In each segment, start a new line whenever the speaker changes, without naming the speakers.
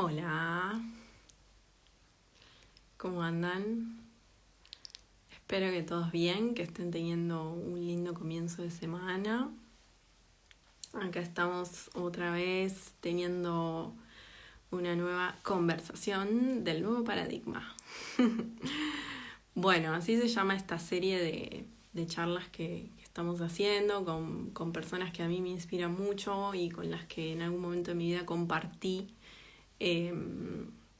Hola, ¿cómo andan? Espero que todos bien, que estén teniendo un lindo comienzo de semana. Acá estamos otra vez teniendo una nueva conversación del nuevo paradigma. Bueno, así se llama esta serie de charlas que estamos haciendo con personas que a mí me inspiran mucho y con las que en algún momento de mi vida compartí eh,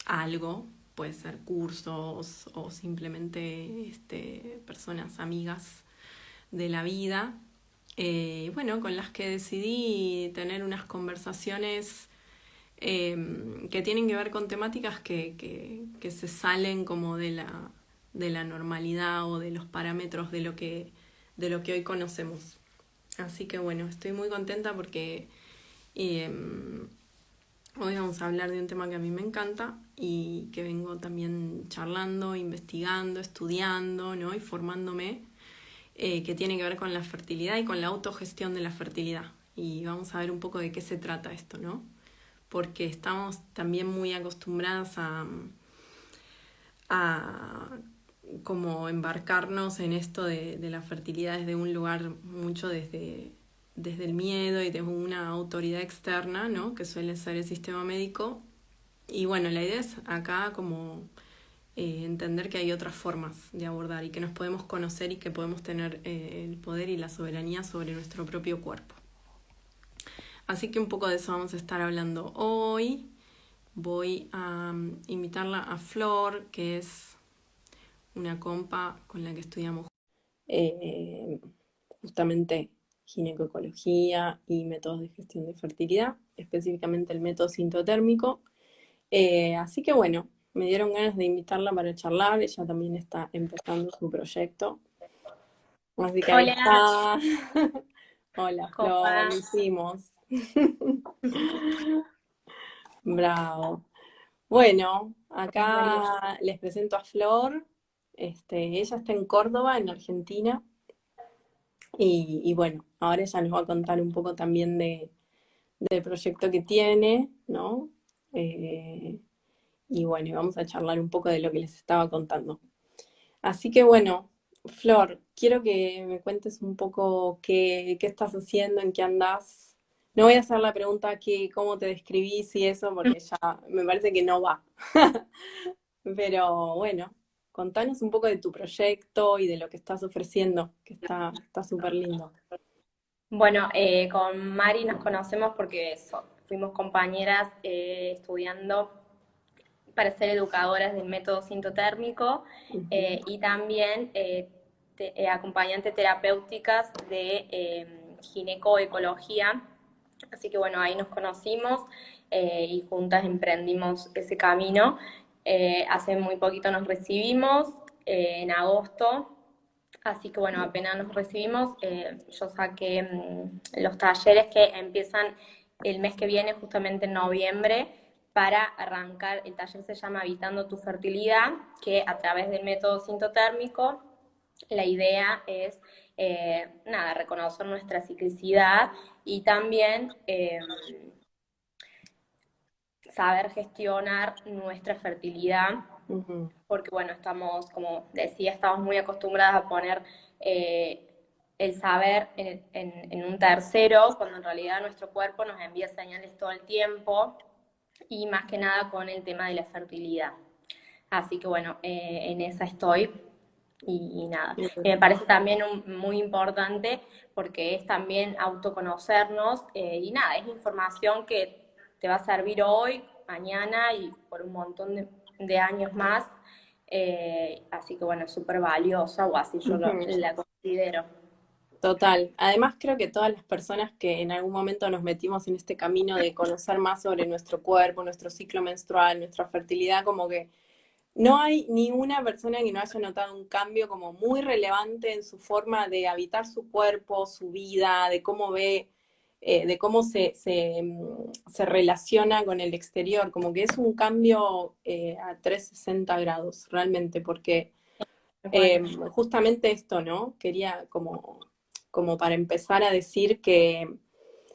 algo, puede ser cursos o simplemente personas amigas de la vida, bueno, con las que decidí tener unas conversaciones que tienen que ver con temáticas que se salen como de la normalidad o de los parámetros de lo que hoy conocemos. Así que bueno, estoy muy contenta porque eh, hoy vamos a hablar de un tema que a mí me encanta y que vengo también charlando, investigando, estudiando, ¿no? Y formándome, que tiene que ver con la fertilidad y con la autogestión de la fertilidad. Y vamos a ver un poco de qué se trata esto, ¿no? Porque estamos también muy acostumbradas a como embarcarnos en esto de la fertilidad desde un lugar mucho desde el miedo y desde una autoridad externa, ¿no? Que suele ser el sistema médico. Y bueno, la idea es acá como entender que hay otras formas de abordar y que nos podemos conocer y que podemos tener el poder y la soberanía sobre nuestro propio cuerpo. Así que un poco de eso vamos a estar hablando hoy. Voy a invitarla a Flor, que es una compa con la que estudiamos eh, justamente ginecoecología y métodos de gestión de fertilidad, específicamente el método sintotérmico. Así que bueno, me dieron ganas de invitarla para charlar, ella también está empezando su proyecto. Así que ahí
Hola,
está. Hola
¿cómo
Flor, lo
vas?
hicimos. Bravo. Bueno,
Buenísimo.
acá les presento a Flor. Ella está en Córdoba, en Argentina. Y bueno, ahora ella nos va a contar un poco también del proyecto que tiene, ¿no? Eh, y bueno, y vamos a charlar un poco de lo que les estaba contando. Así que bueno, Flor, quiero que me cuentes un poco qué estás haciendo, en qué andás. No voy a hacer la pregunta que cómo te describís y eso, porque ya me parece que no va. Pero bueno, contanos un poco de tu proyecto y de lo que estás ofreciendo, que está súper lindo.
Bueno, con Mari nos conocemos porque fuimos compañeras estudiando para ser educadoras del método sintotérmico
Ujú.
y también acompañantes terapéuticas de ginecoecología. Así que bueno, ahí nos conocimos y juntas emprendimos ese camino. Hace muy poquito nos recibimos, en agosto. Así que bueno, apenas nos recibimos, yo saqué los talleres que empiezan el mes que viene, justamente en noviembre, para arrancar. El taller se llama Habitando tu Fertilidad, que a través del método sintotérmico, la idea es, nada, reconocer nuestra ciclicidad y también saber gestionar nuestra fertilidad,
Ujú.
porque bueno, estamos, como decía, estamos muy acostumbradas a poner eh, el saber en un tercero, cuando en realidad nuestro cuerpo nos envía señales todo el tiempo, y más que nada con el tema de la fertilidad. Así que bueno, en esa estoy. Y nada, me parece también muy importante porque es también autoconocernos y nada, es información que te va a servir hoy, mañana y por un montón de años más. Así que bueno, es súper valiosa o así yo
Ujú.
la considero.
Total. Además, creo que todas las personas que en algún momento nos metimos en este camino de conocer más sobre nuestro cuerpo, nuestro ciclo menstrual, nuestra fertilidad, como que no hay ni una persona que no haya notado un cambio como muy relevante en su forma de habitar su cuerpo, su vida, de cómo ve, de cómo se relaciona con el exterior. Como que es un cambio a 360 grados, realmente, porque
Bueno,
justamente esto, ¿no? Quería como para empezar a decir que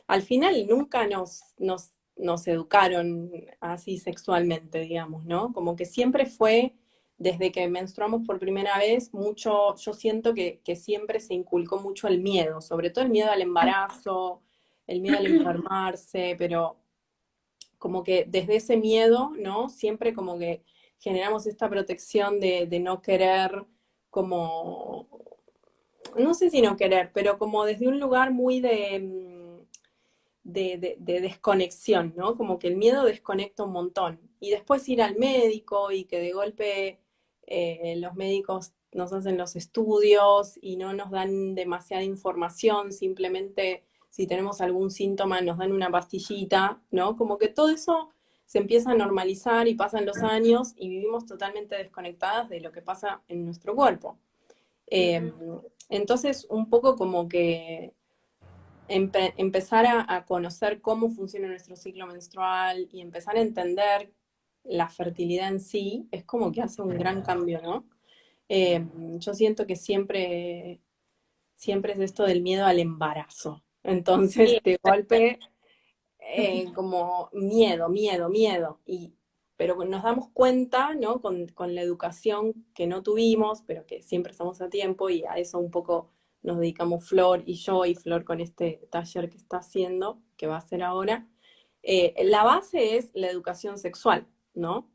al final nunca nos nos educaron así sexualmente, digamos, ¿no? Como que siempre fue, desde que menstruamos por primera vez, mucho, yo siento que siempre se inculcó mucho el miedo, sobre todo el miedo al embarazo, el miedo al enfermarse, pero como que desde ese miedo, ¿no? Siempre como que generamos esta protección de no querer como, no sé si no querer, pero como desde un lugar muy de desconexión, ¿no? Como que el miedo desconecta un montón. Y después ir al médico y que de golpe los médicos nos hacen los estudios y no nos dan demasiada información, simplemente si tenemos algún síntoma nos dan una pastillita, ¿no? Como que todo eso se empieza a normalizar y pasan los años y vivimos totalmente desconectadas de lo que pasa en nuestro cuerpo. Eh, entonces, un poco como que empezar a conocer cómo funciona nuestro ciclo menstrual y empezar a entender la fertilidad en sí, es como que hace un gran cambio, ¿no? Yo siento que siempre es esto del miedo al embarazo.
Sí,
Entonces, de golpe, como miedo, miedo, miedo. Pero nos damos cuenta, ¿no? Con la educación que no tuvimos, pero que siempre estamos a tiempo y a eso un poco nos dedicamos Flor y yo y Flor con este taller que está haciendo, que va a hacer ahora. La base es la educación sexual, ¿no?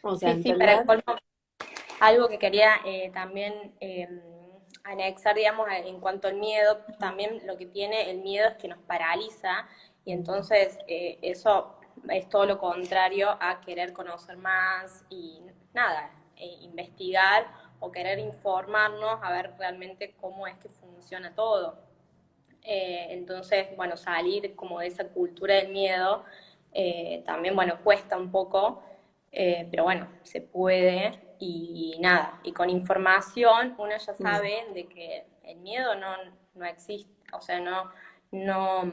O sea,
sí, sí, para el
entender.
colmo, algo que quería también anexar, digamos, en cuanto al miedo, también lo que tiene el miedo es que nos paraliza y entonces eso es todo lo contrario a querer conocer más y nada, investigar o querer informarnos a ver realmente cómo es que funciona todo. Entonces, bueno, salir como de esa cultura del miedo también, bueno, cuesta un poco, pero bueno, se puede y nada, y con información uno ya sabe de que el miedo no existe, o sea, no,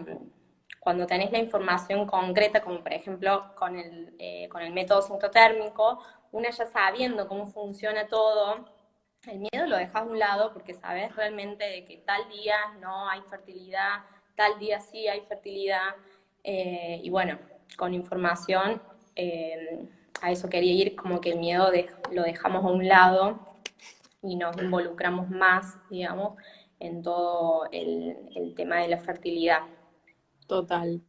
cuando tenés la información concreta, como por ejemplo con el método sintotérmico, uno ya sabiendo cómo funciona todo, el miedo lo dejas a un lado porque sabes realmente de que tal día no hay fertilidad, tal día sí hay fertilidad. Y bueno, con información a eso quería ir, como que el miedo lo dejamos a un lado y nos involucramos más, digamos, en todo el tema de la fertilidad.
Total.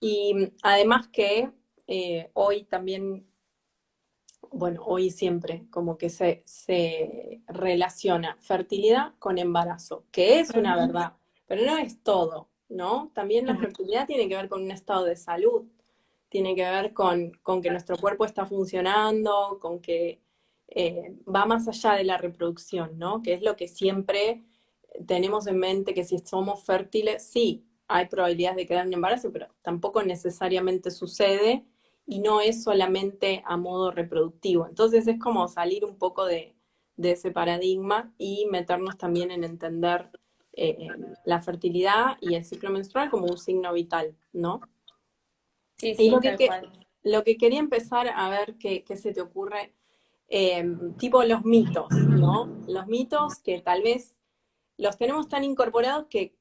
Y además que hoy también, bueno, hoy siempre, como que se relaciona fertilidad con embarazo, que es una verdad, pero no es todo, ¿no? También la fertilidad tiene que ver con un estado de salud, tiene que ver con que nuestro cuerpo está funcionando, con que va más allá de la reproducción, ¿no? Que es lo que siempre tenemos en mente, que si somos fértiles, sí, hay probabilidades de quedar en embarazo, pero tampoco necesariamente sucede y no es solamente a modo reproductivo. Entonces es como salir un poco de ese paradigma y meternos también en entender la fertilidad y el ciclo menstrual como un signo vital, ¿no?
Sí,
Y
sí, tal cual.
lo que quería empezar a ver qué se te ocurre, tipo los mitos, ¿no? Los mitos que tal vez los tenemos tan incorporados que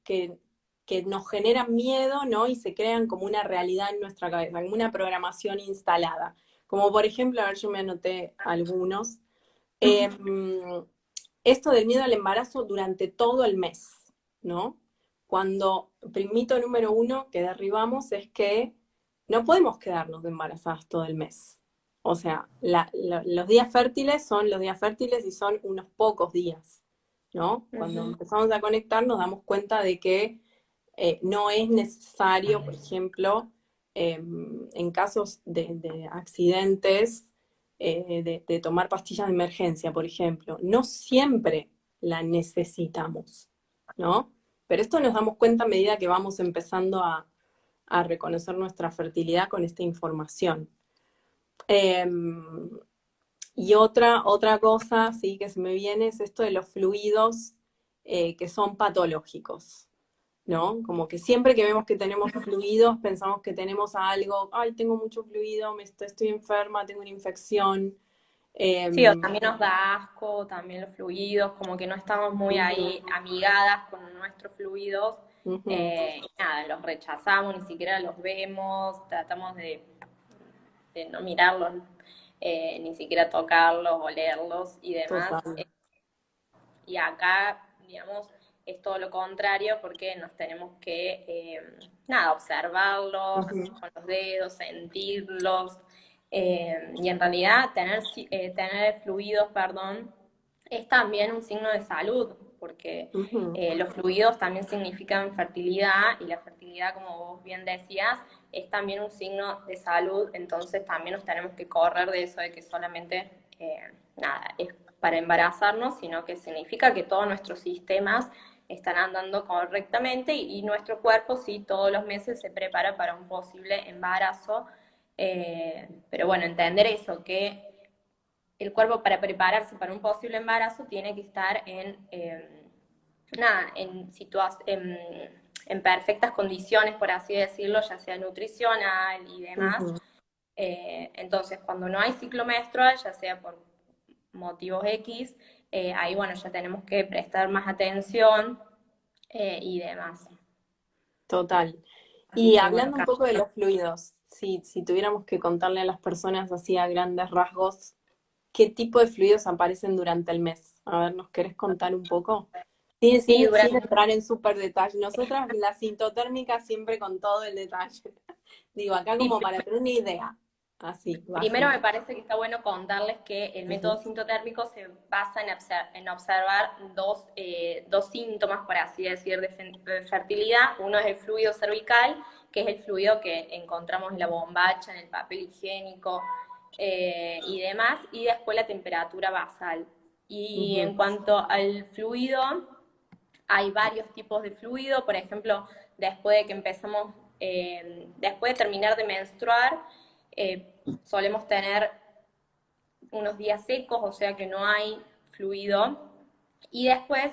nos generan miedo, ¿no? Y se crean como una realidad en nuestra cabeza, como una programación instalada. Como por ejemplo, a ver, yo me anoté algunos. Eh, Esto del miedo al embarazo durante todo el mes, ¿no? Cuando, mito número uno que derribamos es que no podemos quedarnos embarazadas todo el mes. O sea, los días fértiles son los días fértiles y son unos pocos días, ¿no? Cuando empezamos a conectar nos damos cuenta de que no es necesario, por ejemplo, en casos de accidentes, de tomar pastillas de emergencia, por ejemplo. No siempre la necesitamos, ¿no? Pero esto nos damos cuenta a medida que vamos empezando a reconocer nuestra fertilidad con esta información. Eh, y otra cosa, sí, que se me viene es esto de los fluidos que son patológicos, ¿no? Como que siempre que vemos que tenemos fluidos, pensamos que tenemos algo, ay, tengo mucho fluido, estoy enferma, tengo una infección.
Sí, o
Em,
también nos da asco, también los fluidos, como que no estamos muy
Ujú.
ahí amigadas con nuestros fluidos
Ujú.
Nada, los rechazamos, ni siquiera los vemos, tratamos de no mirarlos, ni siquiera tocarlos, olerlos y demás.
Total.
Y acá, digamos, es todo lo contrario porque nos tenemos que, nada, observarlos
Ujú.
con los dedos, sentirlos. Y en realidad tener fluidos, perdón, es también un signo de salud, porque
Ujú.
los fluidos también significan fertilidad y la fertilidad, como vos bien decías, es también un signo de salud, entonces también nos tenemos que correr de eso de que solamente, nada, es para embarazarnos, sino que significa que todos nuestros sistemas están andando correctamente y nuestro cuerpo sí todos los meses se prepara para un posible embarazo. Pero bueno, entender eso, que el cuerpo para prepararse para un posible embarazo tiene que estar nada, en perfectas condiciones, por así decirlo, ya sea nutricional y demás.
Ujú.
Entonces, cuando no hay ciclo menstrual, ya sea por motivos X, ahí bueno, ya tenemos que prestar más atención y demás.
Total.
Así
Y
que bueno,
hablando un poco de los fluidos, si tuviéramos que contarle a las personas así a grandes rasgos, ¿qué tipo de fluidos aparecen durante el mes? A ver, ¿nos querés contar un poco?
sí,
Sin
durante,
entrar en súper detalle. Nosotras, la sintotérmica, siempre con todo el detalle. Digo, acá
sí,
como para tener una idea. Así,
primero me
básica.
parece que está bueno contarles que el método
Ujú.
sintotérmico se basa en observar dos síntomas, por así decir, de fertilidad. Uno es el fluido cervical, que es el fluido que encontramos en la bombacha, en el papel higiénico y demás, y después la temperatura basal. Y
Ujú.
en cuanto al fluido, hay varios tipos de fluido, por ejemplo, después de que empezamos, después de terminar de menstruar, solemos tener unos días secos, o sea que no hay fluido, y después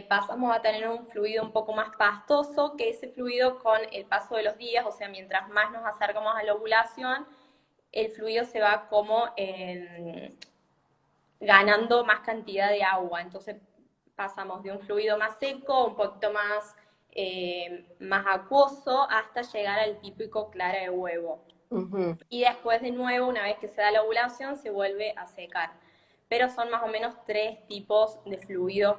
pasamos a tener un fluido un poco más pastoso, que ese fluido con el paso de los días, o sea, mientras más nos acercamos a la ovulación, el fluido se va como ganando más cantidad de agua. Entonces pasamos de un fluido más seco, un poquito más acuoso, hasta llegar al típico clara de huevo.
Ujú.
Y después de nuevo, una vez que se da la ovulación, se vuelve a secar. Pero son más o menos tres tipos de fluidos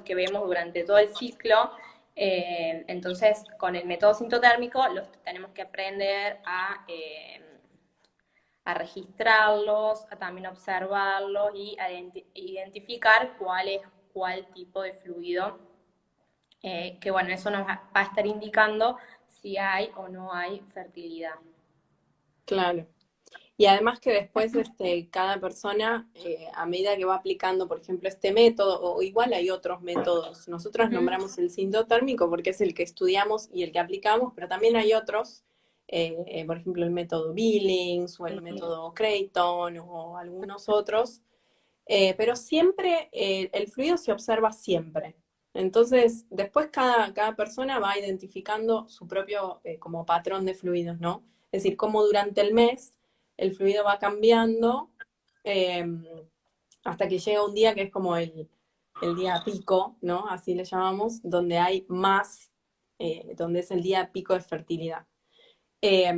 que vemos durante todo el ciclo. Entonces, con el método sintotérmico los tenemos que aprender a registrarlos, a también observarlos y a identificar cuál es cuál tipo de fluido, que bueno, eso nos va a estar indicando si hay o no hay fertilidad.
Claro. Y además que después cada persona, a medida que va aplicando, por ejemplo, este método, o igual hay otros métodos, nosotros
Ujú.
nombramos el sindotérmico porque es el que estudiamos y el que aplicamos, pero también hay otros, por ejemplo, el método Billings o el método Creighton o algunos otros, pero siempre el fluido se observa siempre. Entonces, después cada persona va identificando su propio como patrón de fluidos, ¿no? Es decir, cómo durante el mes el fluido va cambiando eh, hasta que llega un día que es como el día pico, ¿no? Así le llamamos, donde hay más, donde es el día pico de fertilidad. Eh,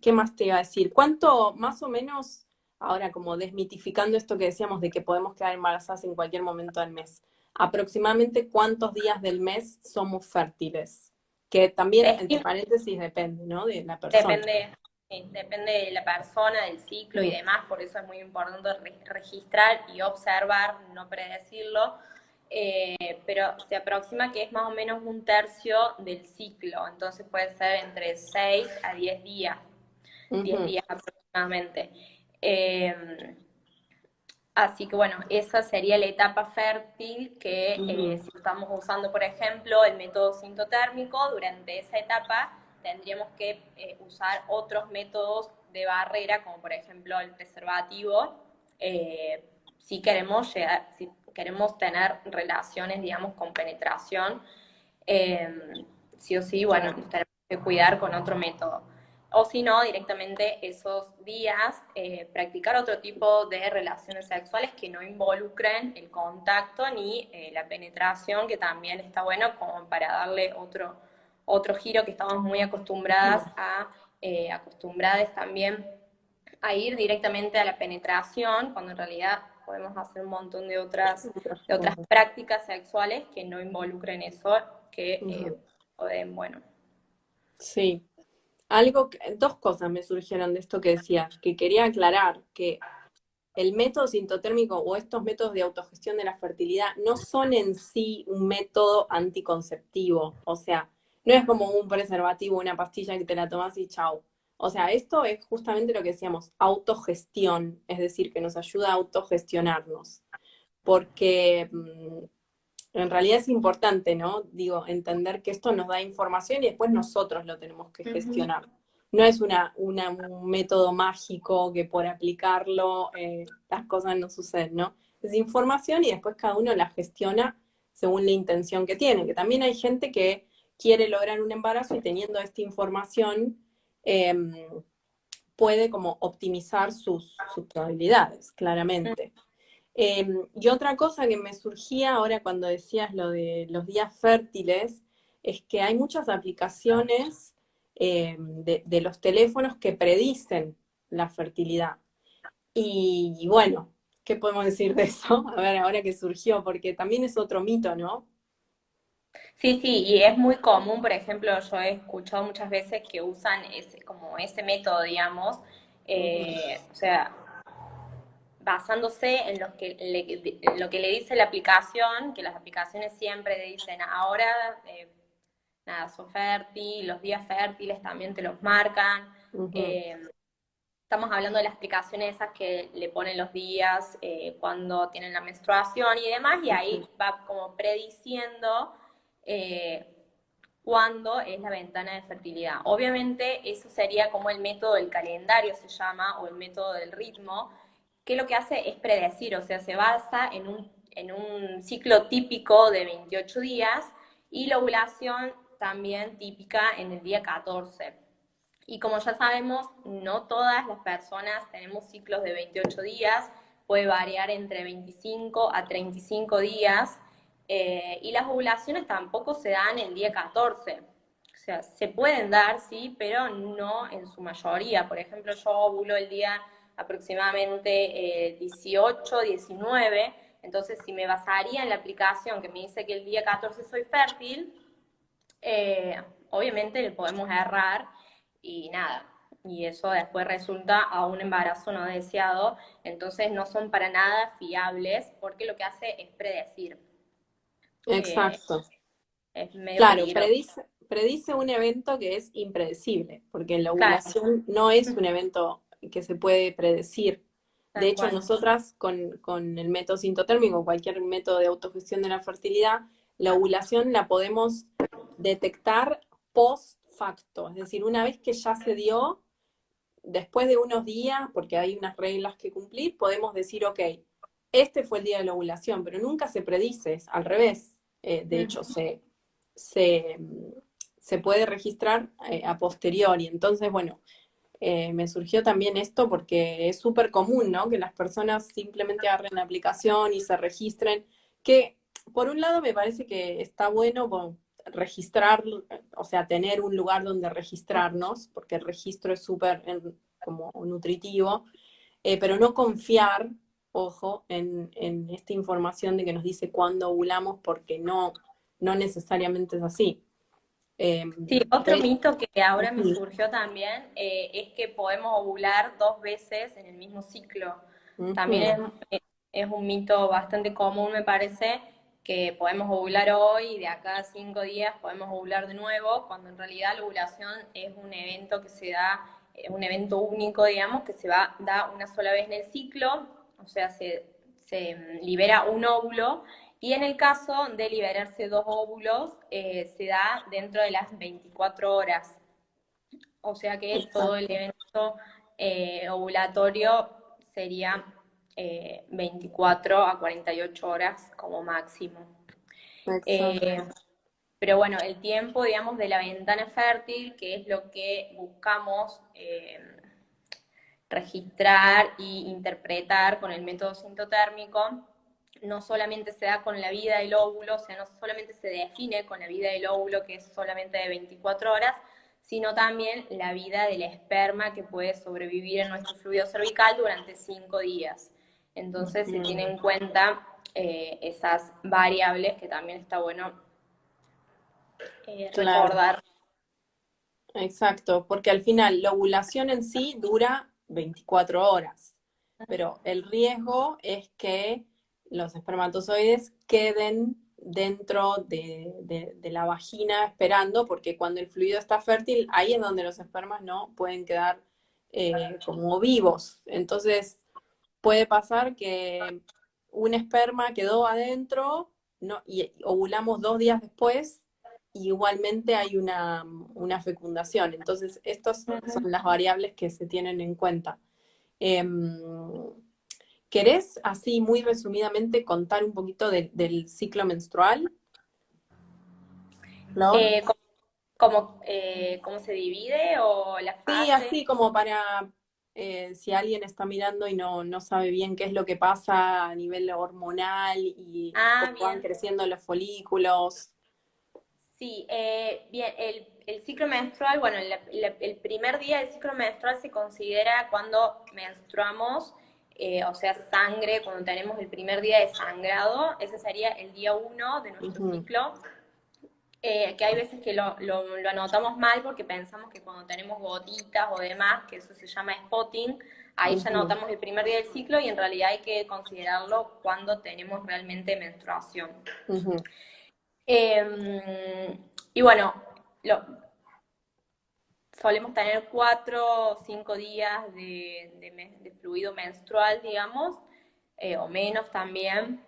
¿Qué más te iba a decir? ¿Cuánto, más o menos, ahora como desmitificando esto que decíamos de que podemos quedar embarazadas en cualquier momento del mes, aproximadamente cuántos días del mes somos fértiles? Que también, entre paréntesis, depende, ¿no? De la persona.
Depende, depende de la persona, del ciclo y
Mm.
demás, por eso es muy importante registrar y observar, no predecirlo, pero se aproxima que es más o menos un tercio del ciclo, entonces puede ser entre 6 a 10 días, 10
Ujú.
días aproximadamente. Eh, Así que bueno, esa sería la etapa fértil que
Ujú.
si estamos usando, por ejemplo, el método sintotérmico, durante esa etapa tendríamos que usar otros métodos de barrera, como por ejemplo el preservativo, si queremos si queremos tener relaciones, digamos, con penetración, sí o sí, bueno,
Claro.
nos tenemos que cuidar con otro método. o si no, directamente esos días practicar otro tipo de relaciones sexuales que no involucren el contacto ni la penetración, que también está bueno como para darle otro giro que estamos muy acostumbradas también a ir directamente a la penetración, cuando en realidad podemos hacer un montón de otras prácticas sexuales que no involucren eso, que pueden, bueno.
Sí. Dos cosas me surgieron de esto que decías, que quería aclarar, que el método sintotérmico o estos métodos de autogestión de la fertilidad no son en sí un método anticonceptivo. O sea, no es como un preservativo, una pastilla que te la tomas y chau. O sea, esto es justamente lo que decíamos, autogestión, es decir, que nos ayuda a autogestionarnos. Porque en realidad es importante, ¿no? Digo, entender que esto nos da información y después nosotros lo tenemos que gestionar. No es un método mágico que por aplicarlo las cosas no suceden, ¿no? Es información y después cada uno la gestiona según la intención que tiene. Que también hay gente que quiere lograr un embarazo y teniendo esta información puede como optimizar sus probabilidades, claramente. Y otra cosa que me surgía ahora cuando decías lo de los días fértiles, es que hay muchas aplicaciones de los teléfonos que predicen la fertilidad. Y bueno, ¿qué podemos decir de eso? A ver, ahora que surgió, porque también es otro mito, ¿no?
Sí, sí, y es muy común, por ejemplo, yo he escuchado muchas veces que usan como ese método, digamos, o sea, basándose en lo que le dice la aplicación, que las aplicaciones siempre le dicen, ahora, nada, sos fértil, los días fértiles también te los marcan.
Ujú.
eh, Estamos hablando de las aplicaciones esas que le ponen los días cuando tienen la menstruación y demás, y ahí va como prediciendo eh, cuándo es la ventana de fertilidad. Obviamente eso sería como el método del calendario, se llama, o el método del ritmo, que lo que hace es predecir, o sea, se basa en un ciclo típico de 28 días y la ovulación también típica en el día 14. Y como ya sabemos, no todas las personas tenemos ciclos de 28 días, puede variar entre 25 a 35 días, y las ovulaciones tampoco se dan el día 14. O sea, se pueden dar, sí, pero no en su mayoría. Por ejemplo, yo ovulo el día aproximadamente 18, 19, entonces si me basaría en la aplicación que me dice que el día 14 soy fértil, obviamente le podemos errar y nada, y eso después resulta a un embarazo no deseado, entonces no son para nada fiables porque lo que hace es predecir. Eh,
Exacto.
es medio
Claro,
peligroso.
predice un evento que es impredecible, porque la
Claro,
ovulación no es un evento que se puede predecir. De
tal
hecho,
cual.
nosotras con el método sintotérmico, cualquier método de autogestión de la fertilidad, la ovulación la podemos detectar post facto, es decir, una vez que ya se dio, después de unos días, porque hay unas reglas que cumplir, podemos decir, ok, este fue el día de la ovulación, pero nunca se predice, es al revés. De hecho, se, se puede registrar a posteriori. Entonces, bueno, me surgió también esto porque es súper común, ¿no? Que las personas simplemente agarren la aplicación y se registren, que por un lado me parece que está bueno registrar, o sea, tener un lugar donde registrarnos, porque el registro es súper como nutritivo, pero no confiar, ojo, en esta información de que nos dice cuándo ovulamos, porque no necesariamente es así. Eh,
Sí, otro
de-
mito que ahora me
Ujú,
surgió también es que podemos ovular dos veces en el mismo ciclo. También es un mito bastante común, me parece, que podemos ovular hoy y de acá a 5 días podemos ovular de nuevo, cuando en realidad la ovulación es un evento que se da, un evento único, digamos, que da una sola vez en el ciclo, o sea, se libera un óvulo y en el caso de liberarse dos óvulos, se da dentro de las 24 horas. O sea que todo el
exacto,
evento ovulatorio sería 24 a 48 horas como máximo.
exacto.
Eh, pero bueno, el tiempo, digamos, de la ventana fértil, que es lo que buscamos registrar e interpretar con el método sintotérmico, no solamente se da con la vida del óvulo, o sea, no solamente se define con la vida del óvulo, que es solamente de 24 horas, sino también la vida del esperma que puede sobrevivir en nuestro fluido cervical durante 5 días. Entonces se tiene en cuenta esas variables que también está bueno
Claro,
recordar.
exacto, porque al final la ovulación en sí dura 24 horas, pero el riesgo es que los espermatozoides queden dentro de la vagina esperando, porque cuando el fluido está fértil, ahí es donde los espermas no pueden quedar como vivos. Entonces, puede pasar que un esperma quedó adentro, ¿no? Y ovulamos 2 días después, y igualmente hay una fecundación. Entonces, estas son las variables que se tienen en cuenta. Em, ¿Querés, así muy resumidamente, contar un poquito del ciclo menstrual, Flor?
Eh, ¿Cómo, cómo se divide o la
Sí,
fase?
así como para si alguien está mirando y no sabe bien qué es lo que pasa a nivel hormonal y
Ah,
cómo van
bien.
creciendo los folículos.
Sí, bien, el ciclo menstrual, bueno, el primer día del ciclo menstrual se considera cuando menstruamos, o sea, sangre, cuando tenemos el primer día de sangrado, ese sería el día 1 de nuestro
Ujú,
ciclo, que hay veces que lo anotamos mal porque pensamos que cuando tenemos gotitas o demás, que eso se llama spotting, ahí ya
ujú,
anotamos el primer día del ciclo y en realidad hay que considerarlo cuando tenemos realmente menstruación.
ujú,
Y bueno, lo, solemos tener 4 o 5 días de fluido menstrual, digamos, o menos también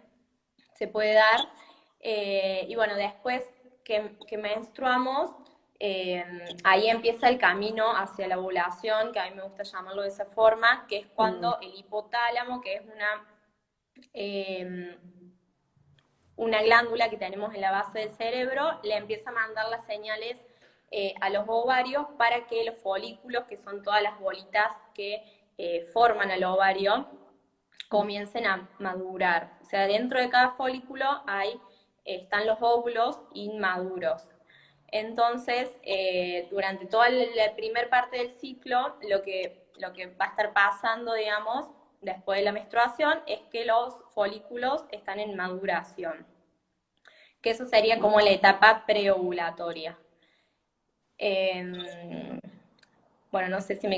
se puede dar. Y bueno, después que menstruamos, ahí empieza el camino hacia la ovulación, que a mí me gusta llamarlo de esa forma, que es
mm,
cuando el hipotálamo, que es una glándula que tenemos en la base del cerebro, le empieza a mandar las señales a los ovarios para que los folículos, que son todas las bolitas que forman el ovario, comiencen a madurar. O sea, dentro de cada folículo están los óvulos inmaduros. Entonces, durante toda la primera parte del ciclo, lo que va a estar pasando, digamos, después de la menstruación, es que los folículos están en maduración, que eso sería como la etapa preovulatoria. Eh, bueno, no sé si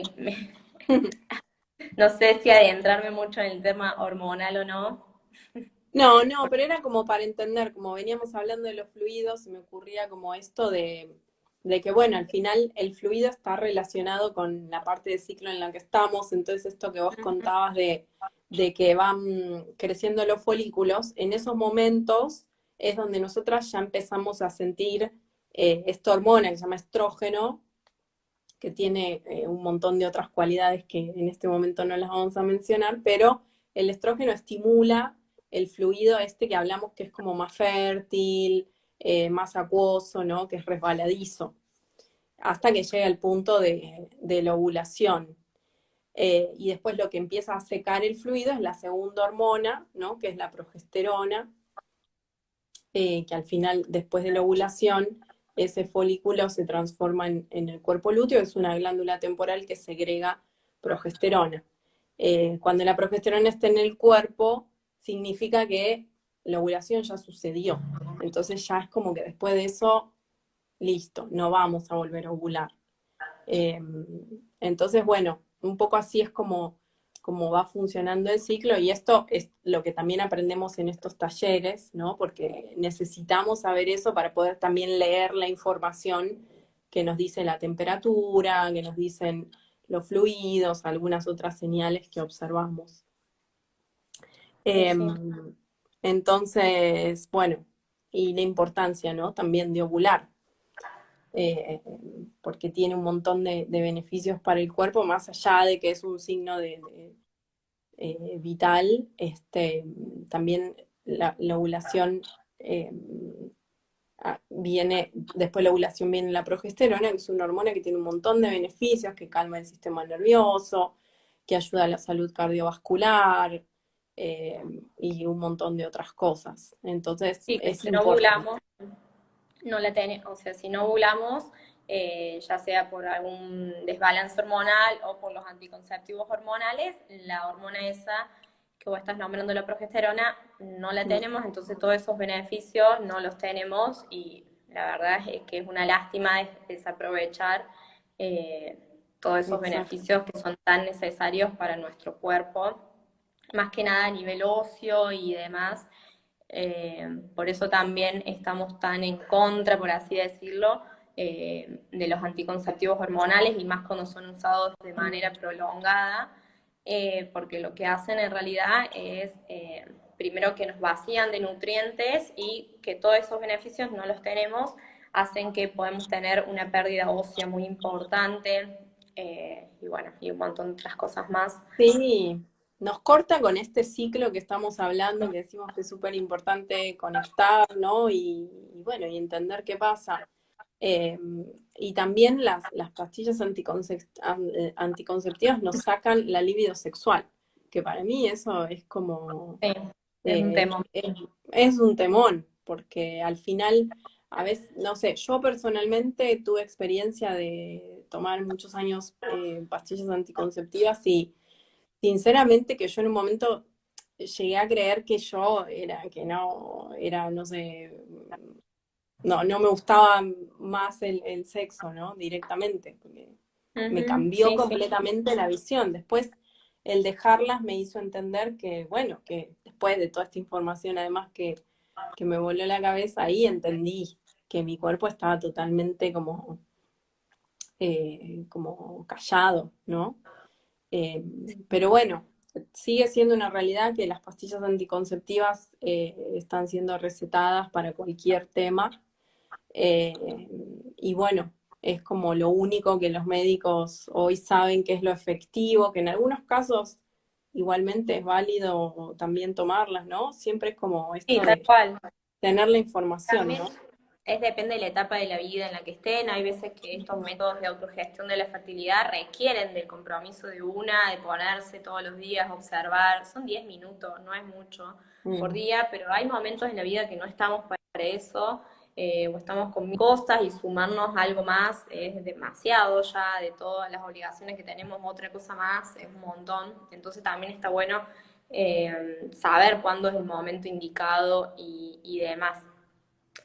no sé si adentrarme mucho en el tema hormonal o no.
No, no, pero era como para entender, como veníamos hablando de los fluidos, se me ocurría como esto de que, bueno, al final el fluido está relacionado con la parte del ciclo en la que estamos, entonces esto que vos contabas de que van creciendo los folículos, en esos momentos es donde nosotras ya empezamos a sentir esta hormona que se llama estrógeno, que tiene un montón de otras cualidades que en este momento no las vamos a mencionar, pero el estrógeno estimula el fluido este que hablamos que es como más fértil, más acuoso, ¿no? Que es resbaladizo, hasta que llega el punto de la ovulación. Y después lo que empieza a secar el fluido es la segunda hormona, ¿no? Que es la progesterona, que al final, después de la ovulación, ese folículo se transforma en el cuerpo lúteo, es una glándula temporal que segrega progesterona. Cuando la progesterona está en el cuerpo, significa que la ovulación ya sucedió. Entonces ya es como que después de eso, listo, no vamos a volver a ovular. Eh, entonces, bueno, un poco así es como va funcionando el ciclo y esto es lo que también aprendemos en estos talleres, ¿no? Porque necesitamos saber eso para poder también leer la información que nos dice la temperatura, que nos dicen los fluidos, algunas otras señales que observamos.
Sí,
Eh,
sí.
entonces, bueno, y la importancia, ¿no? También de ovular, eh, porque tiene un montón de beneficios para el cuerpo, más allá de que es un signo vital, también la ovulación eh, viene, después de la ovulación viene la progesterona, que es una hormona que tiene un montón de beneficios, que calma el sistema nervioso, que ayuda a la salud cardiovascular, eh, y un montón de otras cosas. Entonces,
Sí, que
es
si no
importante.
ovulamos, no la tenemos, o sea, si no ovulamos, ya sea por algún desbalance hormonal o por los anticonceptivos hormonales, la hormona esa que vos estás nombrando, la progesterona, no la
Mm,
tenemos, entonces todos esos beneficios no los tenemos y la verdad es que es una lástima desaprovechar eh, todos esos
exacto.
beneficios que son tan necesarios para nuestro cuerpo, más que nada a nivel óseo y demás. Por eso también estamos tan en contra, por así decirlo, de los anticonceptivos hormonales y más cuando son usados de manera
Mm,
prolongada, porque lo que hacen en realidad es, primero que nos vacían de nutrientes y que todos esos beneficios no los tenemos, hacen que podemos tener una pérdida ósea muy importante, y bueno, y un montón de otras cosas más.
sí, nos corta con este ciclo que estamos hablando, que decimos que es súper importante conectar, ¿no? Y bueno, y entender qué pasa. Eh, y también las pastillas anticonceptivas nos sacan la libido sexual, que para mí eso es como,
Sí, es un
eh,
tema.
es, es un temón, porque al final, a veces, no sé, yo personalmente tuve experiencia de tomar muchos años pastillas anticonceptivas y sinceramente que yo en un momento llegué a creer que yo era, que no, era, no sé, no me gustaba más el sexo, ¿no? Directamente, porque me
Ujú,
cambió
sí, sí.
completamente la visión. Después, el dejarlas me hizo entender que, bueno, que después de toda esta información, además que me voló la cabeza, ahí entendí que mi cuerpo estaba totalmente como callado, ¿no? Eh, pero bueno, sigue siendo una realidad que las pastillas anticonceptivas están siendo recetadas para cualquier tema. eh, y bueno, es como lo único que los médicos hoy saben que es lo efectivo, que en algunos casos igualmente es válido también tomarlas, ¿no? Siempre es como
Sí,
esto
tal
de
cual.
tener la información,
También
¿no?
depende de la etapa de la vida en la que estén. Hay veces que estos métodos de autogestión de la fertilidad requieren del compromiso de una, de ponerse todos los días, observar. Son 10 minutos, no es mucho por
Mm,
día, pero hay momentos en la vida que no estamos para eso, o estamos con mil cosas y sumarnos algo más es demasiado ya de todas las obligaciones que tenemos, otra cosa más es un montón. Entonces también está bueno saber cuándo es el momento indicado y demás.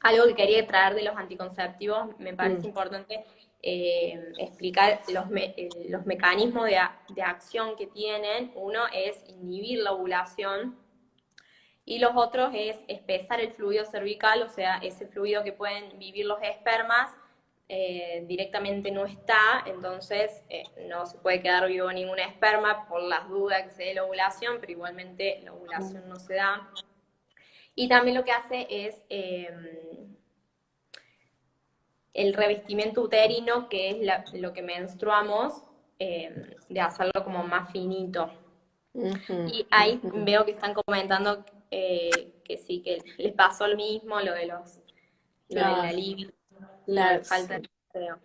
Algo que quería traer de los anticonceptivos, me parece
mm,
importante explicar los mecanismos de acción que tienen. Uno es inhibir la ovulación y los otros es espesar el fluido cervical, o sea, ese fluido que pueden vivir los espermas. Directamente no está, entonces no se puede quedar vivo ningún esperma por las dudas que se dé la ovulación, pero igualmente la
mm,
ovulación no se da. Y también lo que hace es el revestimiento uterino, que es lo que menstruamos, de hacerlo como más finito.
ujú,
Y ahí
ujú.
veo que están comentando que sí, que les pasó lo mismo, lo de la
Claro,
libido, lo de falta de
sí,
deseo.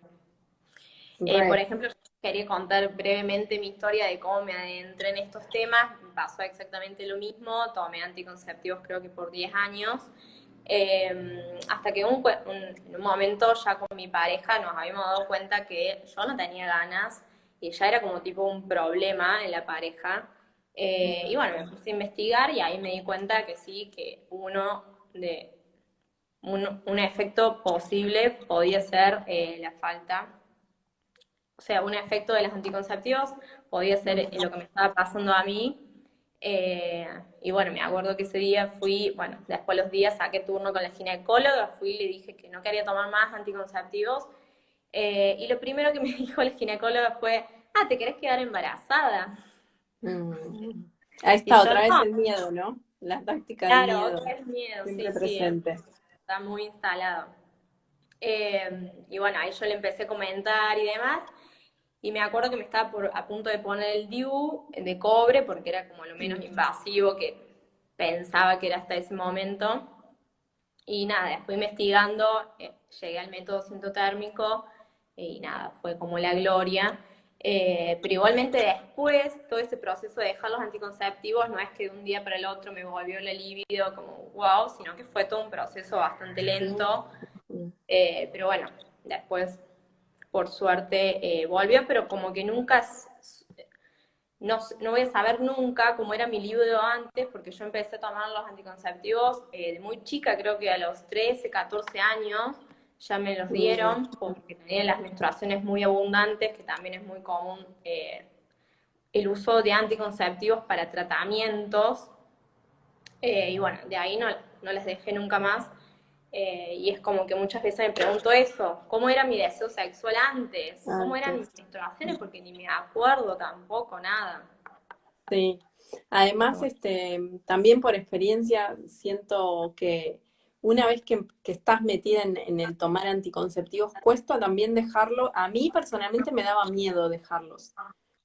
Por
re.
ejemplo, yo quería contar brevemente mi historia de cómo me adentré en estos temas. Pasó exactamente lo mismo, tomé anticonceptivos creo que por 10 años, hasta que en un momento ya con mi pareja nos habíamos dado cuenta que yo no tenía ganas y ya era como tipo un problema en la pareja. Y bueno, me puse a investigar y ahí me di cuenta que sí, que un efecto posible podía ser la falta, o sea, un efecto de los anticonceptivos podía ser lo que me estaba pasando a mí. Y bueno, me acuerdo que ese día fui, bueno, después de los días saqué turno con la ginecóloga, fui y le dije que no quería tomar más anticonceptivos. Y lo primero que me dijo la ginecóloga fue, ah, ¿te querés quedar embarazada?
Mm. Ahí
Y
está,
yo
otra vez
no,
el miedo, ¿no? La táctica del
claro,
miedo,
otra vez miedo, sí,
siempre
sí,
presente.
está muy instalado. Y bueno, ahí yo le empecé a comentar y demás. Y me acuerdo que me estaba a punto de poner el DIU de cobre porque era como lo menos
Mm,
invasivo que pensaba que era hasta ese momento. Y nada, después investigando, llegué al método sintotérmico y nada, fue como la gloria. Pero igualmente después, todo ese proceso de dejar los anticonceptivos, no es que de un día para el otro me volvió la libido como wow, sino que fue todo un proceso bastante lento. Pero bueno, después, por suerte, volvió, pero como que nunca no, no voy a saber nunca cómo era mi libido antes, porque yo empecé a tomar los anticonceptivos de muy chica, creo que a los 13, 14 años ya me los dieron, porque tenía las menstruaciones muy abundantes, que también es muy común el uso de anticonceptivos para tratamientos, y bueno, de ahí no les dejé nunca más. Y es como que muchas veces me pregunto eso, ¿cómo era mi deseo sexual antes? ¿Cómo eran mis
Antes.
menstruaciones? Porque ni me acuerdo tampoco, nada.
Sí. Además, también por experiencia, siento que una vez que estás metida en el tomar anticonceptivos, cuesta también dejarlo. A mí personalmente me daba miedo dejarlos.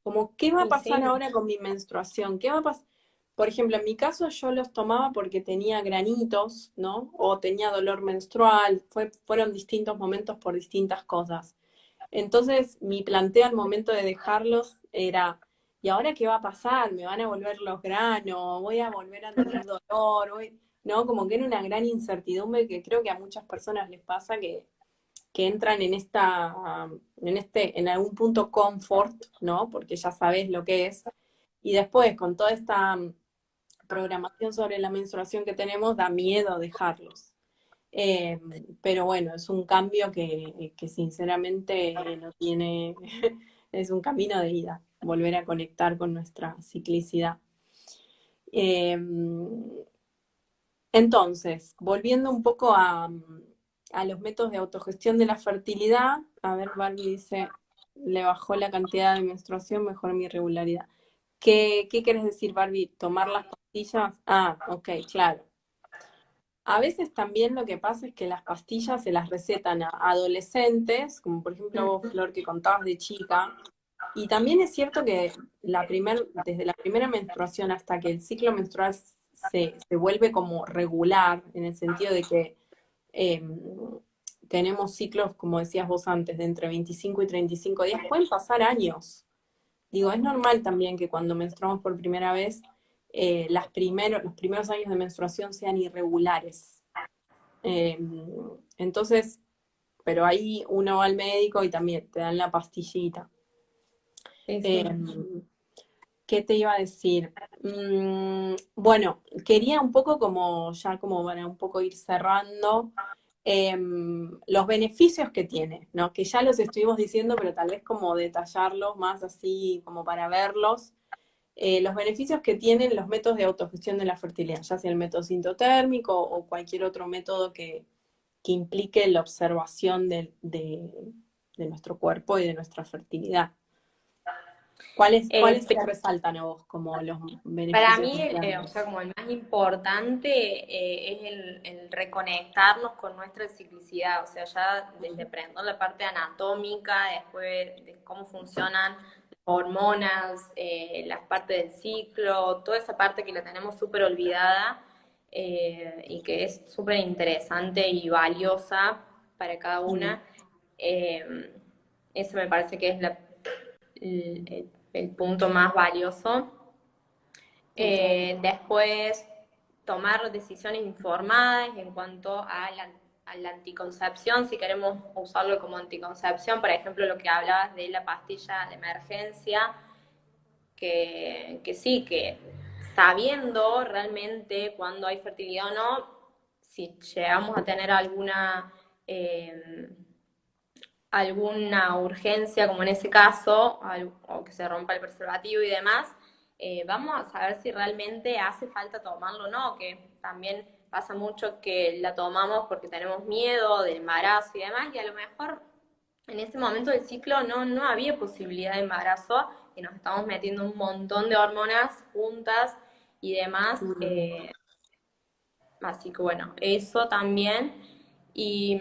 Como, ¿qué va a
Y
pasar
sí,
ahora con mi menstruación? ¿Qué va a pasar? Por ejemplo, en mi caso yo los tomaba porque tenía granitos, ¿no? O tenía dolor menstrual. Fueron distintos momentos por distintas cosas. Entonces, mi planteo al momento de dejarlos era, ¿y ahora qué va a pasar? ¿Me van a volver los granos? ¿Voy a volver a tener dolor? ¿No? Como que era una gran incertidumbre que creo que a muchas personas les pasa que entran en algún punto confort, ¿no? Porque ya sabes lo que es. Y después, con toda esta programación sobre la menstruación que tenemos, da miedo dejarlos. Eh, pero bueno, es un cambio que sinceramente no tiene, es un camino de ida, volver a conectar con nuestra ciclicidad. Eh, entonces, volviendo un poco a los métodos de autogestión de la fertilidad, a ver, Barbie dice, le bajó la cantidad de menstruación, mejoró mi irregularidad. ¿Qué quieres decir, Barbie? ¿Tomar las pastillas? Ah, ok, claro. A veces también lo que pasa es que las pastillas se las recetan a adolescentes, como por ejemplo vos, Flor, que contabas de chica, y también es cierto que desde la primera menstruación hasta que el ciclo menstrual se vuelve como regular, en el sentido de que eh, tenemos ciclos, como decías vos antes, de entre 25 y 35 días, pueden pasar años. Digo, es normal también que cuando menstruamos por primera vez, los primeros años de menstruación sean irregulares. Eh, entonces, pero ahí uno va al médico y también te dan la pastillita.
sí,
Eh,
sí.
¿Qué te iba a decir? Bueno, quería un poco ya como para un poco ir cerrando, los beneficios que tiene, ¿no? Que ya los estuvimos diciendo, pero tal vez como detallarlos más así como para verlos. Los beneficios que tienen los métodos de autogestión de la fertilidad, ya sea el método sintotérmico o cualquier otro método que implique la observación de nuestro cuerpo y de nuestra fertilidad. ¿Cuáles te resaltan a vos como los
Para
beneficios
mí, o sea,
internos?
como el más importante es el reconectarnos con nuestra ciclicidad, o sea, ya desde aprender la parte anatómica, después de cómo funcionan las hormonas, las partes del ciclo, toda esa parte que la tenemos súper olvidada y que es súper interesante y valiosa para cada
Mm,
una. Eso me parece que es el punto más valioso.
total.
Después, tomar decisiones informadas en cuanto a la anticoncepción, si queremos usarlo como anticoncepción, por ejemplo, lo que hablabas de la pastilla de emergencia, que sí, que sabiendo realmente cuándo hay fertilidad o no, si llegamos a tener eh, alguna urgencia, como en ese caso, o que se rompa el preservativo y demás, vamos a saber si realmente hace falta tomarlo o no, que también pasa mucho que la tomamos porque tenemos miedo del embarazo y demás, y a lo mejor en ese momento del ciclo no había posibilidad de embarazo y nos estamos metiendo un montón de hormonas juntas y demás.
Mm.
Así que bueno, eso también. ¿Y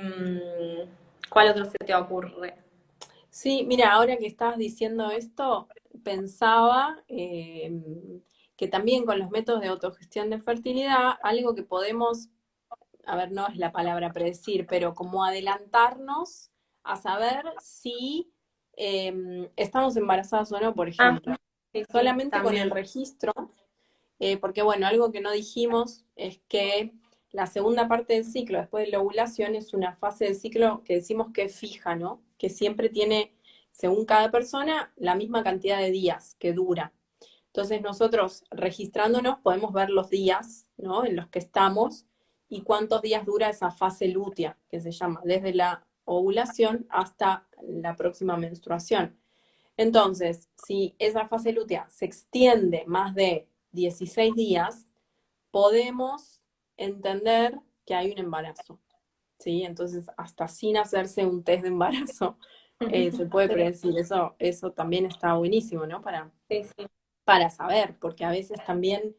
cuál otro se te ocurre?
Sí, mira, ahora que estabas diciendo esto, pensaba que también con los métodos de autogestión de fertilidad, algo que podemos a ver, no es la palabra predecir, pero como adelantarnos a saber si estamos embarazadas o no, por
Ah,
ejemplo.
sí, sí,
Solamente con el
también.
registro, porque bueno, algo que no dijimos es que la segunda parte del ciclo, después de la ovulación, es una fase del ciclo que decimos que es fija, ¿no? Que siempre tiene, según cada persona, la misma cantidad de días que dura. Entonces nosotros registrándonos podemos ver los días, ¿no? En los que estamos y cuántos días dura esa fase lútea, que se llama, desde la ovulación hasta la próxima menstruación. Entonces, si esa fase lútea se extiende más de 16 días, podemos entender que hay un embarazo, ¿sí? Entonces, hasta sin hacerse un test de embarazo, se puede
Sí,
predecir. Eso también está buenísimo, ¿no?
sí, sí.
Para saber, porque a veces también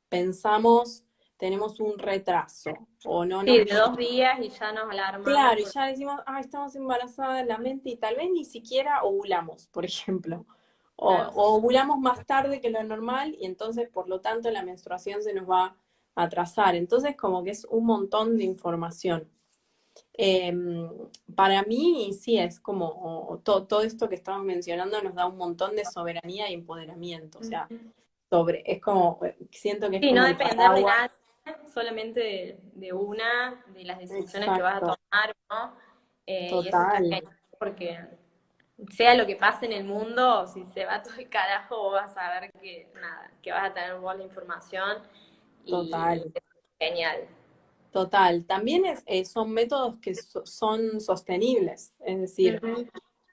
pensamos, tenemos un retraso, o no
Sí,
nos...
de 2 días y ya nos alarmamos
Claro, y
por...
ya decimos, ah, estamos embarazadas en la mente y tal vez ni siquiera ovulamos, por ejemplo.
Claro.
O ovulamos más tarde que lo normal y entonces, por lo tanto, la menstruación se nos va a atrasar. Entonces, como que es un montón de información. Eh, para mí, sí, es como todo esto que estamos mencionando nos da un montón de soberanía y empoderamiento. O sea, es como, siento que es
Sí, no
como el
depender de nada,
paraguas.
solamente de una, de las decisiones que vas a
Exacto,
tomar, ¿no? Y eso está
total.
genial, porque sea lo que pase en el mundo, si se va todo el carajo, vos vas a saber que nada, que vas a tener vos la información y
Total,
es genial.
total. También son métodos que son sostenibles, es decir,
Ujú.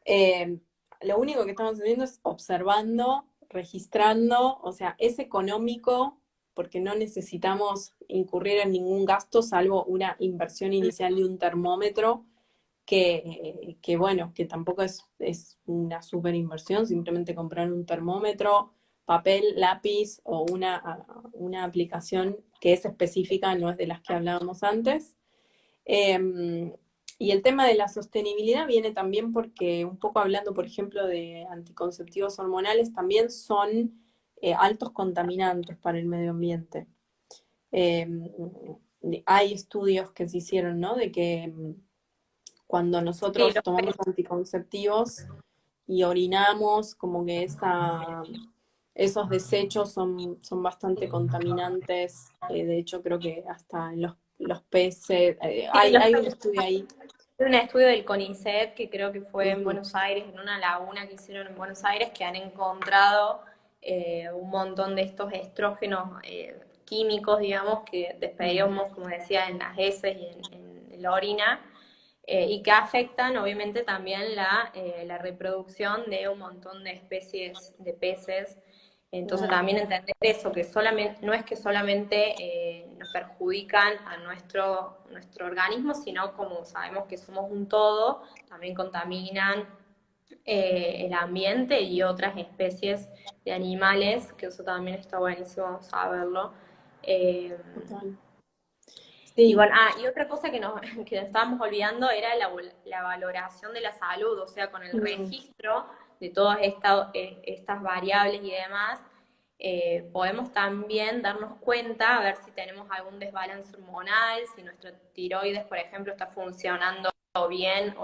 eh, lo único que estamos haciendo es observando, registrando, o sea, es económico porque no necesitamos incurrir en ningún gasto salvo una inversión inicial de un termómetro que bueno, que tampoco es una super inversión, simplemente comprar un termómetro, papel, lápiz o una aplicación que es específica, no es de las que hablábamos antes. Eh, y el tema de la sostenibilidad viene también porque, un poco hablando, por ejemplo, de anticonceptivos hormonales, también son altos contaminantes para el medio ambiente. Eh, Hay estudios que se hicieron, ¿no? De que cuando
Sí,
nosotros tomamos anticonceptivos y orinamos, como que esos desechos son bastante contaminantes. De hecho, creo que hasta en los peces,
sí,
hay un estudio ahí.
hay un estudio del CONICET que creo que fue en
Ujú,
Buenos Aires, en una laguna que hicieron en Buenos Aires, que han encontrado un montón de estos estrógenos químicos, digamos, que
mm,
despedimos, como decía, en las heces y en la orina, y que afectan obviamente también la reproducción de un montón de especies de peces. Entonces
claro,
también entender eso, que solamente, no es que solamente nos perjudican a nuestro organismo, sino como sabemos que somos un todo, también contaminan el ambiente y otras especies de animales, que eso también está buenísimo saberlo. Eh,
total.
y
Sí,
bueno, y otra cosa que nos estábamos olvidando era la valoración de la salud, o sea, con el
mm,
registro de todas estas variables y demás, podemos también darnos cuenta, a ver si tenemos algún desbalance hormonal, si nuestra tiroides, por ejemplo, está funcionando bien.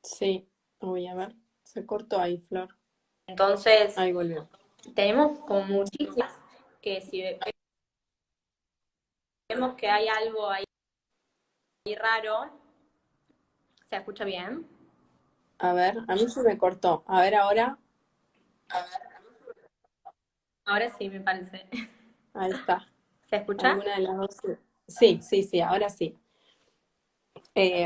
sí, voy a ver. Se cortó ahí, Flor.
Entonces,
Ahí volvió.
tenemos como muchísimas que si vemos que hay algo ahí raro, ¿se escucha bien?
A ver, a mí se me cortó. A ver ahora.
Ahora sí, me parece.
Ahí está.
¿Se escucha?
¿Alguna de las dos? Sí, sí, sí, ahora sí.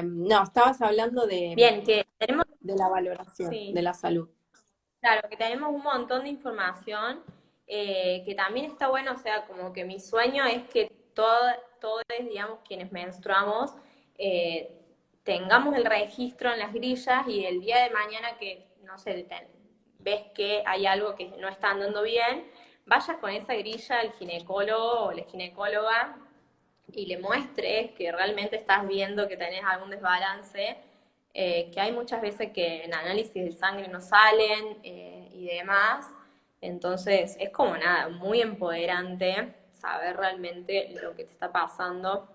No, estabas hablando
Bien, que tenemos,
de la valoración de
sí,
la salud.
claro, que tenemos un montón de información que también está bueno, o sea, como que mi sueño es que todos, digamos, quienes menstruamos, eh, tengamos el registro en las grillas y el día de mañana que, no sé, ves que hay algo que no está andando bien, vayas con esa grilla al ginecólogo o la ginecóloga y le muestres que realmente estás viendo que tenés algún desbalance, que hay muchas veces que en análisis de sangre no salen y demás. Entonces es como nada, muy empoderante saber realmente lo que te está pasando.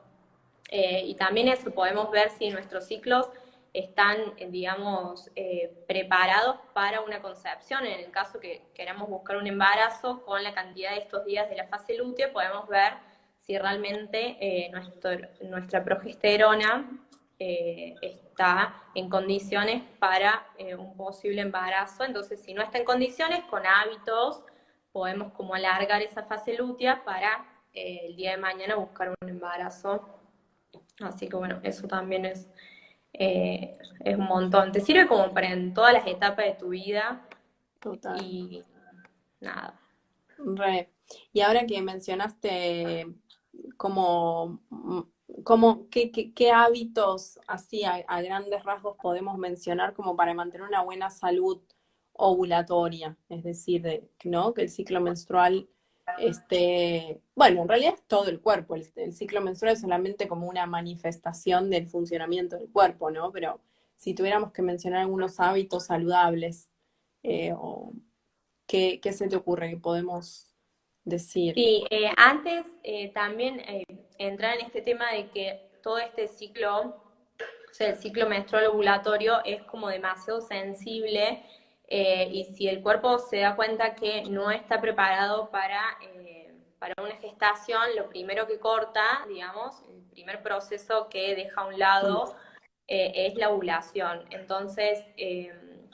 Y también eso, podemos ver si nuestros ciclos están, digamos, preparados para una concepción. En el caso que queramos buscar un embarazo, con la cantidad de estos días de la fase lútea, podemos ver si realmente nuestra progesterona está en condiciones para un posible embarazo. Entonces, si no está en condiciones, con hábitos podemos como alargar esa fase lútea para el día de mañana buscar un embarazo. Así que bueno, eso también es un montón. Te sirve como para en todas las etapas de tu vida
Total.
y nada.
Re. Y ahora que mencionaste como, qué hábitos así a grandes rasgos podemos mencionar como para mantener una buena salud ovulatoria, es decir, ¿no? Que el ciclo menstrual bueno, en realidad es todo el cuerpo, el ciclo menstrual es solamente como una manifestación del funcionamiento del cuerpo, ¿no? Pero si tuviéramos que mencionar algunos hábitos saludables, o ¿qué se te ocurre que podemos decir?
Sí, antes también entrar en este tema de que todo este ciclo, o sea, el ciclo menstrual ovulatorio es como demasiado sensible y si el cuerpo se da cuenta que no está preparado para una gestación, lo primero que corta, digamos, el primer proceso que deja a un lado es la ovulación. Entonces,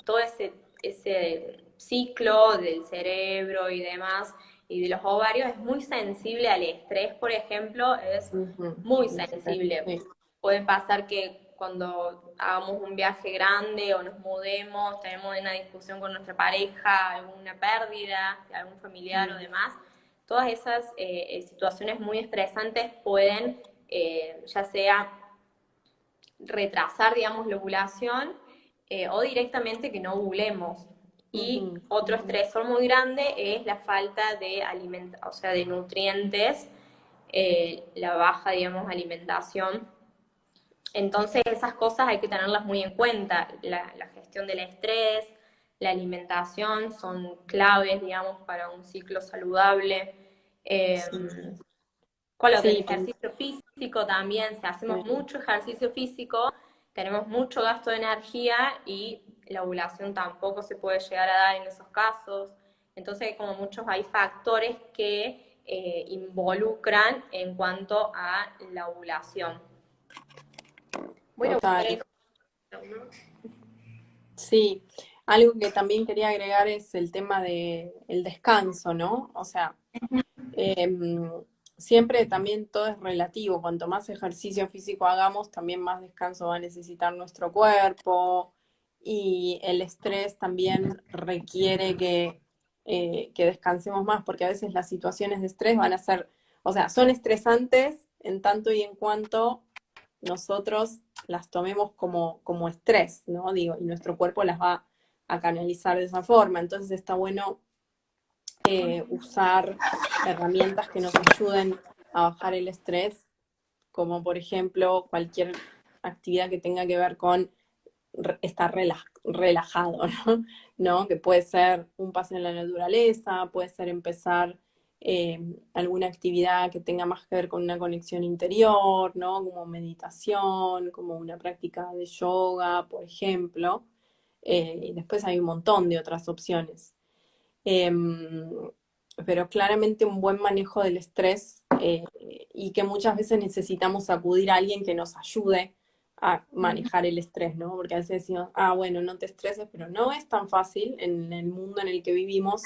todo ese ciclo del cerebro y demás y de los ovarios es muy sensible al estrés, por ejemplo, es
Ujú,
muy
el estrés,
sensible.
sí.
Puede pasar que cuando hagamos un viaje grande o nos mudemos, tenemos una discusión con nuestra pareja, alguna pérdida de algún familiar o
Mm,
demás, todas esas situaciones muy estresantes pueden ya sea retrasar, digamos, la ovulación o directamente que no ovulemos. Y
ujú,
otro
ujú.
estresor muy grande es la falta de o sea, de nutrientes, la baja, digamos, alimentación. Entonces esas cosas hay que tenerlas muy en cuenta. La gestión del estrés, la alimentación son claves, digamos, para un ciclo saludable. Eh,
Sí,
con lo que el
sí,
ejercicio físico también, si hacemos
sí,
mucho ejercicio físico, tenemos mucho gasto de energía y la ovulación tampoco se puede llegar a dar en esos casos. Entonces, como muchos hay factores que involucran en cuanto a la ovulación. Bueno,
total. Sí, algo que también quería agregar es el tema de el descanso, ¿no? O sea, em, siempre también todo es relativo. Cuanto más ejercicio físico hagamos, también más descanso va a necesitar nuestro cuerpo. Y el estrés también requiere que descansemos más, porque a veces las situaciones de estrés van a ser, o sea, son estresantes en tanto y en cuanto nosotros las tomemos como estrés, ¿no? Digo, y nuestro cuerpo las va a canalizar de esa forma. Entonces está bueno usar herramientas que nos ayuden a bajar el estrés, como por ejemplo cualquier actividad que tenga que ver con estar relajado, ¿no? ¿No? Que puede ser un paso en la naturaleza, puede ser empezar alguna actividad que tenga más que ver con una conexión interior, ¿no? Como meditación, como una práctica de yoga, por ejemplo. Y después hay un montón de otras opciones. Em, pero claramente un buen manejo del estrés, y que muchas veces necesitamos acudir a alguien que nos ayude a manejar el estrés, ¿no? Porque a veces decimos, bueno, no te estreses, pero no es tan fácil en el mundo en el que vivimos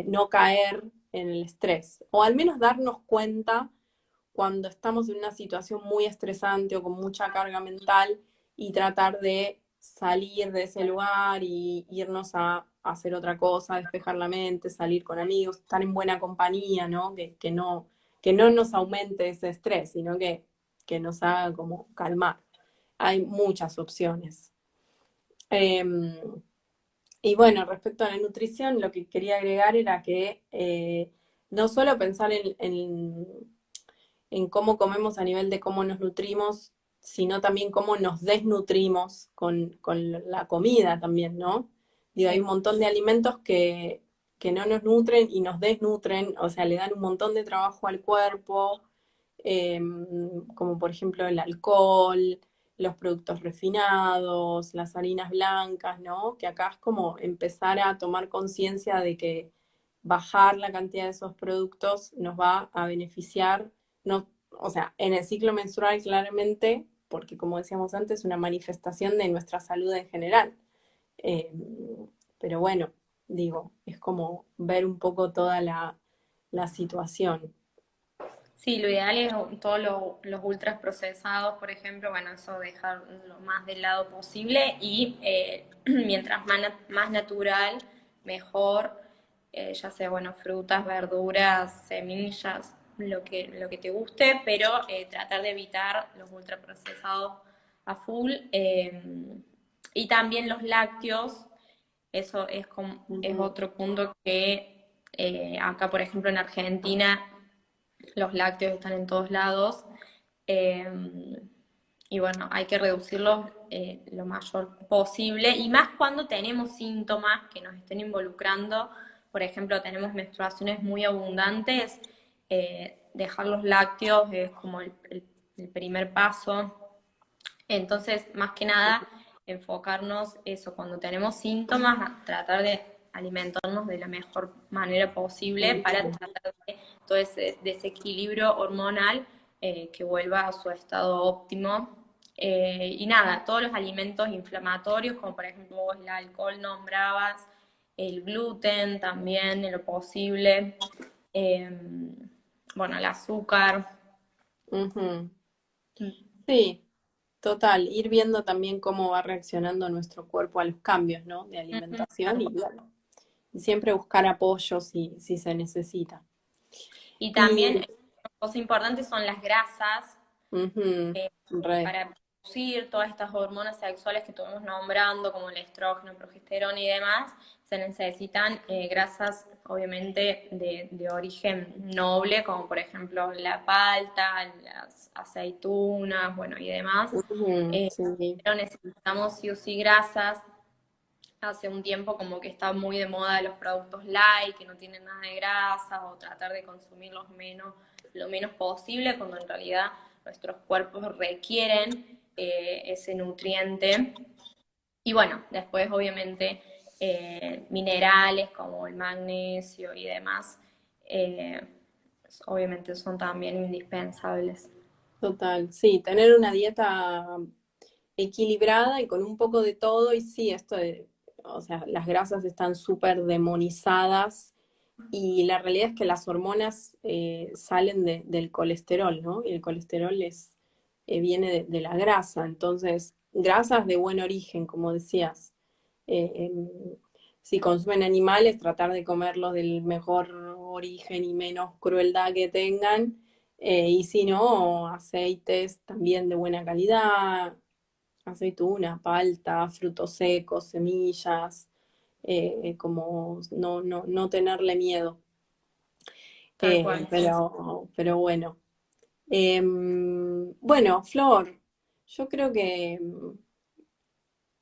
no caer en el estrés, o al menos darnos cuenta cuando estamos en una situación muy estresante o con mucha carga mental y tratar de salir de ese lugar y irnos a hacer otra cosa, despejar la mente, salir con amigos, estar en buena compañía, ¿no? Que no nos aumente ese estrés, sino que nos haga como calmar. Hay muchas opciones. Y bueno, respecto a la nutrición, lo que quería agregar era que no solo pensar en cómo comemos a nivel de cómo nos nutrimos, sino también cómo nos desnutrimos con la comida también, ¿no? Digo, hay un montón de alimentos que no nos nutren y nos desnutren, o sea, le dan un montón de trabajo al cuerpo, como por ejemplo el alcohol, los productos refinados, las harinas blancas, ¿no? Que acá es como empezar a tomar conciencia de que bajar la cantidad de esos productos nos va a beneficiar, no, o sea, en el ciclo menstrual claramente, porque como decíamos antes, es una manifestación de nuestra salud en general. Eh, pero bueno, digo, es como ver un poco toda la situación.
Sí, lo ideal es todos los ultras procesados, por ejemplo, bueno, eso dejar lo más del lado posible y mientras más natural, mejor, ya sea, bueno, frutas, verduras, semillas, lo que te guste, pero tratar de evitar los ultraprocesados a full. Y también los lácteos, eso es
Ujú.
otro punto que acá, por ejemplo, en Argentina los lácteos están en todos lados. eh, y bueno, hay que reducirlos lo mayor posible. Y más cuando tenemos síntomas que nos estén involucrando. Por ejemplo, tenemos menstruaciones muy abundantes. Dejar los lácteos es como el primer paso. Entonces, más que nada, enfocarnos eso, cuando tenemos síntomas, a tratar de alimentarnos de la mejor manera posible para tratar de todo ese desequilibrio hormonal que vuelva a su estado óptimo. Y nada, todos los alimentos inflamatorios, como por ejemplo vos el alcohol nombrabas, el gluten también en lo posible, eh, bueno, el azúcar.
Ujú. Sí, total, ir viendo también cómo va reaccionando nuestro cuerpo a los cambios, ¿no? De
Ujú,
alimentación
tal
y
cual.
bueno, y siempre buscar apoyo si se necesita.
Y también,
Y,
una cosa importante son las grasas,
ujú,
eh,
re,
para producir todas estas hormonas sexuales que estuvimos nombrando, como el estrógeno, progesterona y demás, se necesitan grasas, obviamente, de origen noble, como por ejemplo la palta, las aceitunas, bueno, y demás.
ujú,
Eh,
sí,
pero necesitamos sí o sí grasas. Hace un tiempo como que está muy de moda los productos light, que no tienen nada de grasa, o tratar de consumirlos lo menos posible, cuando en realidad nuestros cuerpos requieren ese nutriente. Y bueno, después obviamente minerales como el magnesio y demás, eh, obviamente son también indispensables.
total, sí, tener una dieta equilibrada y con un poco de todo, y sí, o sea, las grasas están súper demonizadas y la realidad es que las hormonas salen del colesterol, ¿no? Y el colesterol viene de la grasa, entonces, grasas de buen origen, como decías. Eh, em, si consumen animales, tratar de comerlos del mejor origen y menos crueldad que tengan. Y si no, aceites también de buena calidad, aceituna, palta, frutos secos, semillas, como no tenerle miedo.
Tal cual.
Pero bueno. Bueno, Flor, yo creo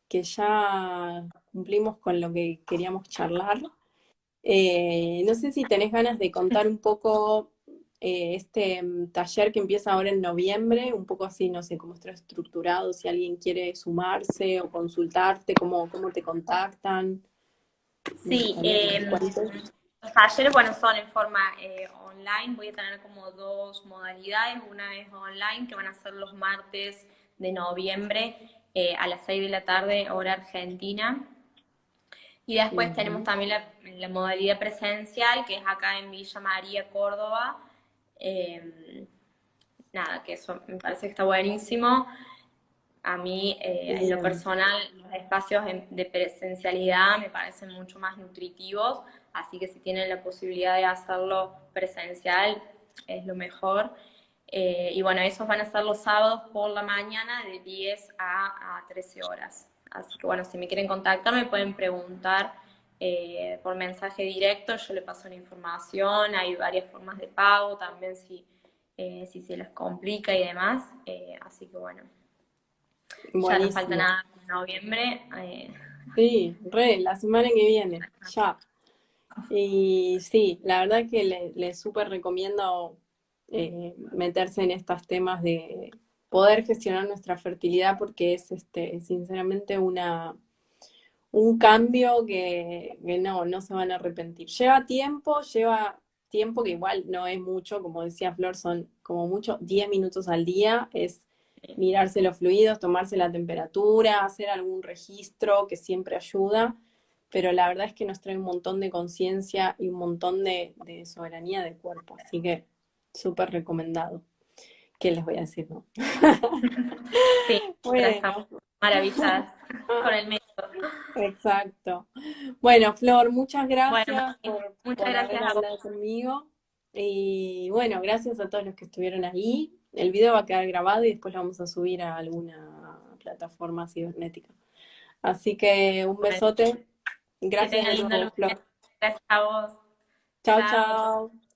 que ya cumplimos con lo que queríamos charlar. No sé si tenés ganas de contar un poco este taller que empieza ahora en noviembre, un poco así, no sé cómo está estructurado, si alguien quiere sumarse o consultarte, cómo te contactan. Me
Sí,
gustaría que me cuentes.
los talleres, bueno, son en forma online. Voy a tener como dos modalidades. Una es online, que van a ser los martes de noviembre a las 6 de la tarde, hora argentina. Y después tenemos
Ujú.
también la modalidad presencial, que es acá en Villa María, Córdoba. Eh, nada, que eso me parece que está buenísimo. A mí, en lo
Bien,
personal, los espacios de presencialidad me parecen mucho más nutritivos, así que si tienen la posibilidad de hacerlo presencial, es lo mejor. Y bueno, esos van a ser los sábados por la mañana de 10 a 13 horas. Así que bueno, si me quieren contactar, me pueden preguntar por mensaje directo, yo le paso la información, hay varias formas de pago también si se les complica y demás. Así que bueno. Ya no falta
buenísimo.
nada en noviembre.
Sí, re, la semana que viene, ya. Y sí, la verdad que le súper recomiendo meterse en estos temas de poder gestionar nuestra fertilidad porque es sinceramente un cambio que no se van a arrepentir. Lleva tiempo que igual no es mucho, como decía Flor, son como mucho 10 minutos al día, es mirarse los fluidos, tomarse la temperatura, hacer algún registro que siempre ayuda, pero la verdad es que nos trae un montón de conciencia y un montón de soberanía del cuerpo, así que súper recomendado. ¿Qué les voy a decir, no?
Sí, pero estamos
Bueno.
maravilladas con el método.
Exacto. Bueno, Flor, muchas
Bueno,
gracias
Mami, muchas
por
gracias
haber
a vos.
hablado conmigo. Y bueno, gracias a todos los que estuvieron ahí. El video va a quedar grabado y después lo vamos a subir a alguna plataforma cibernética. Así que un
Bueno,
besote.
que
Gracias
tengan
de
lindo
nuevo,
lunes.
Flor.
Gracias a vos.
Chao,
Chao.
chao.